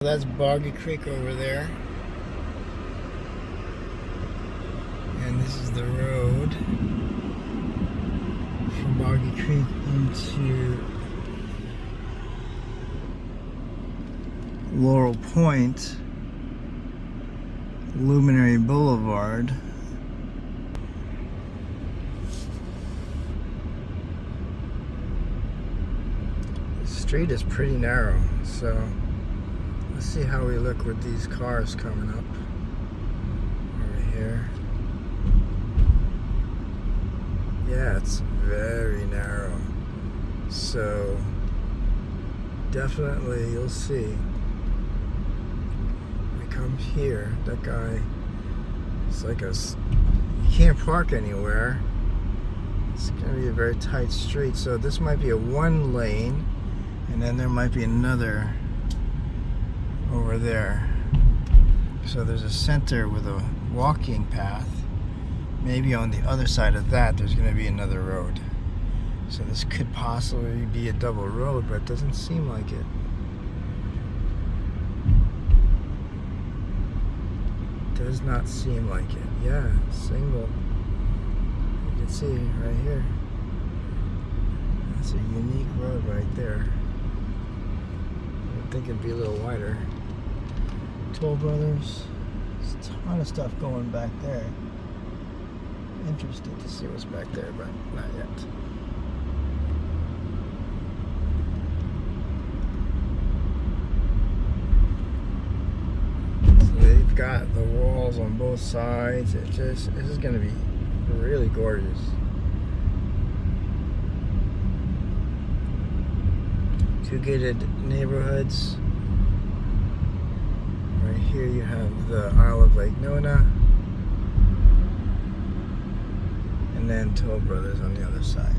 That's Boggy Creek over there. And this is the road from Boggy Creek into Laurel Point, Luminary Boulevard. The street is pretty narrow, so let's see how we look with these cars coming up over here. Yeah, it's very narrow. So definitely you'll see. We come here, that guy, it's like you can't park anywhere. It's gonna be a very tight street. So this might be a one lane, and then there might be another over there. So there's a center with a walking path. Maybe on the other side of that there's going to be another road. So this could possibly be a double road, but it doesn't seem like it. Does not seem like it. Yeah, single. You can see right here. That's a unique road right there. I think it'd be a little wider. Toll Brothers. There's a ton of stuff going back there. Interested to see what's back there, but not yet. So they've got the walls on both sides. This is going to be really gorgeous. Two gated neighborhoods. Right here you have the Isle of Lake Nona, and then Toll Brothers on the other side.